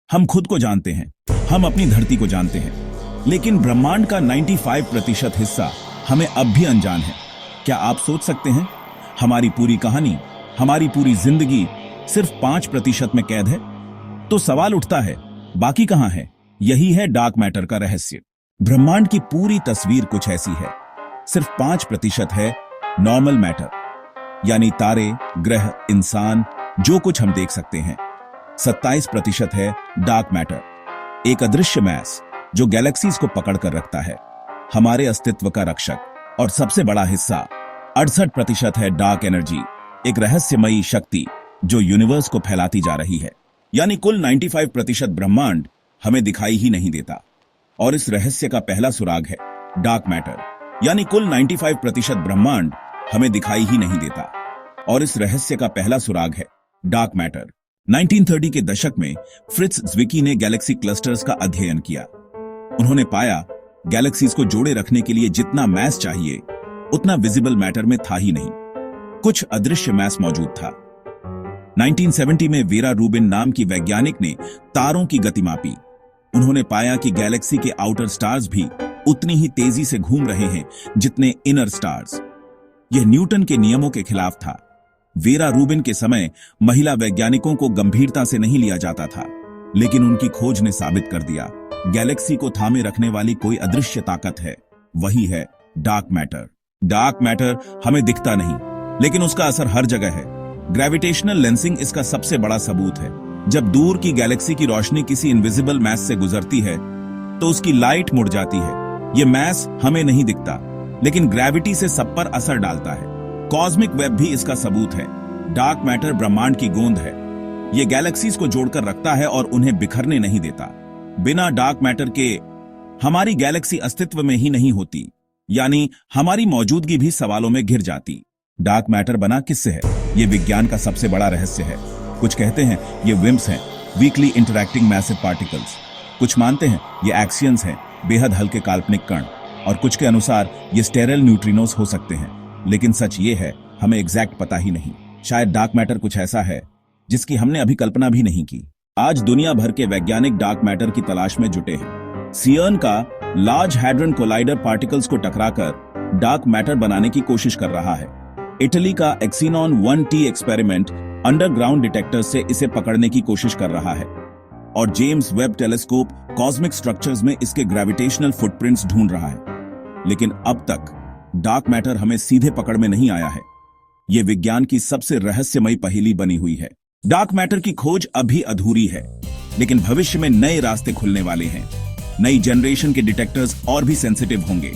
हम खुद को जानते हैं, हम अपनी धरती को जानते हैं, लेकिन ब्रह्मांड का 95% हिस्सा हमें अब भी अनजान है। क्या आप सोच सकते हैं, हमारी पूरी कहानी, हमारी पूरी जिंदगी सिर्फ 5% में कैद है? तो सवाल उठता है, बाकी कहां है? यही है डार्क मैटर का रहस्य। ब्रह्मांड की पूरी तस्वीर कुछ ऐसी है। सिर्फ 5% है नॉर्मल मैटर, यानी तारे, ग्रह, इंसान, जो कुछ हम देख सकते हैं। 27% है डार्क मैटर, एक अदृश्य मैस जो गैलेक्सीज को पकड़ कर रखता है, हमारे अस्तित्व का रक्षक। और सबसे बड़ा हिस्सा 68% है डार्क एनर्जी, एक रहस्यमयी शक्ति जो यूनिवर्स को फैलाती जा रही है। यानी कुल 95% ब्रह्मांड हमें दिखाई ही नहीं देता। और इस रहस्य का पहला सुराग है डार्क मैटर, यानी कुल 95% ब्रह्मांड हमें दिखाई ही नहीं देता। और इस रहस्य का पहला सुराग है डार्क मैटर। 1930 के दशक में फ्रिट्ज ज़्विकी ने गैलेक्सी क्लस्टर्स का अध्ययन किया। उन्होंने पाया गैलेक्सीज को जोड़े रखने के लिए जितना मैस चाहिए उतना विजिबल मैटर में था ही नहीं, कुछ अदृश्य मैस मौजूद था। 1970 में वेरा रूबिन नाम की वैज्ञानिक ने तारों की गति मापी। उन्होंने पाया कि गैलेक्सी के आउटर स्टार्स भी उतनी ही तेजी से घूम रहे हैं जितने इनर स्टार्स। यह न्यूटन के नियमों के खिलाफ था। वेरा रूबिन के समय महिला वैज्ञानिकों को गंभीरता से नहीं लिया जाता था, लेकिन उनकी खोज ने साबित कर दिया गैलेक्सी को थामे रखने वाली कोई अदृश्य ताकत है, वही है डार्क मैटर। डार्क मैटर हमें दिखता नहीं, लेकिन उसका असर हर जगह है। ग्रेविटेशनल लेंसिंग इसका सबसे बड़ा सबूत है। जब दूर की गैलेक्सी की रोशनी किसी इनविजिबल मैस से गुजरती है तो उसकी लाइट मुड़ जाती है। यह मैस हमें नहीं दिखता, लेकिन ग्रेविटी से सब पर असर डालता है। कॉस्मिक वेब भी इसका सबूत है। डार्क मैटर ब्रह्मांड की गोंद है। यह गैलेक्सीज को जोड़कर रखता है और उन्हें बिखरने नहीं देता। बिना डार्क मैटर के हमारी गैलेक्सी अस्तित्व में ही नहीं होती, यानी हमारी मौजूदगी भी सवालों में घिर जाती। डार्क मैटर बना किससे है? यह विज्ञान का सबसे बड़ा रहस्य है। कुछ कहते हैं ये विम्स हैं, वीकली इंटरैक्टिंग मैसिव पार्टिकल्स। कुछ मानते हैं ये एक्सियंस हैं, बेहद हल्के काल्पनिक कण। और कुछ के अनुसार ये स्टेरल न्यूट्रिनोस हो सकते हैं। लेकिन सच ये है, हमें एग्जैक्ट पता ही नहीं। शायद डार्क मैटर कुछ ऐसा है जिसकी हमने अभी कल्पना भी नहीं की। आज दुनिया भर के वैज्ञानिक डार्क मैटर की तलाश में जुटे हैं। सियर्न का लार्ज हैड्रन कोलाइडर पार्टिकल्स को टकराकर डार्क मैटर बनाने की कोशिश कर रहा है। इटली का एक्सीनॉन 1T एक्सपेरिमेंट अंडरग्राउंड डिटेक्टर से इसे पकड़ने की कोशिश कर रहा है। और James Webb telescope cosmic structures में इसके ग्रेविटेशनल फुटप्रिंट्स ढूंढ रहा है। लेकिन अब तक डार्क मैटर हमें सीधे पकड़ में नहीं आया है। यह विज्ञान की सबसे रहस्यमयी पहेली बनी हुई है। डार्क मैटर की खोज अभी अधूरी है, लेकिन भविष्य में नए रास्ते खुलने वाले हैं। नई जनरेशन के डिटेक्टर्स और भी सेंसिटिव होंगे।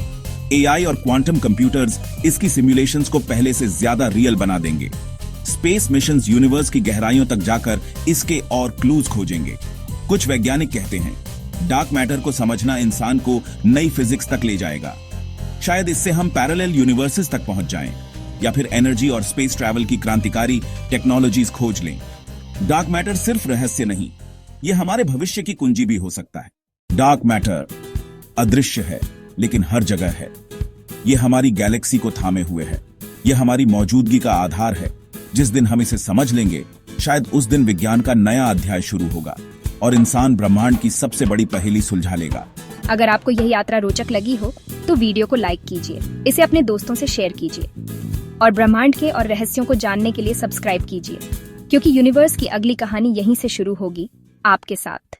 AI और क्वांटम कंप्यूटर्स इसकी सिमुलेशंस को पहले से ज्यादा रियल बना देंगे। स्पेस मिशंस यूनिवर्स की गहराइयों तक जाकर इसके और क्लूज खोजेंगे। कुछ वैज्ञानिक कहते हैं डार्क मैटर को समझना इंसान को नई फिजिक्स तक ले जाएगा। शायद इससे हम पैरेलल यूनिवर्सेस तक पहुंच जाएं, या फिर एनर्जी और स्पेस ट्रैवल की क्रांतिकारी टेक्नोलॉजीज खोज लें। डार्क मैटर सिर्फ रहस्य नहीं, यह हमारे भविष्य की कुंजी भी हो सकता है। डार्क मैटर अदृश्य है, लेकिन हर जगह है। यह हमारी गैलेक्सी को थामे हुए है। यह हमारी मौजूदगी का आधार है। जिस दिन हम इसे समझ लेंगे, शायद उस दिन विज्ञान का नया अध्याय शुरू होगा और इंसान ब्रह्मांड की सबसे बड़ी पहेली सुलझा लेगा। अगर आपको यह यात्रा रोचक लगी हो तो वीडियो को लाइक कीजिए, इसे अपने दोस्तों से शेयर कीजिए और ब्रह्मांड के और रहस्यों को जानने के लिए सब्सक्राइब कीजिए, क्योंकि यूनिवर्स की अगली कहानी यहीं से शुरू होगी, आपके साथ।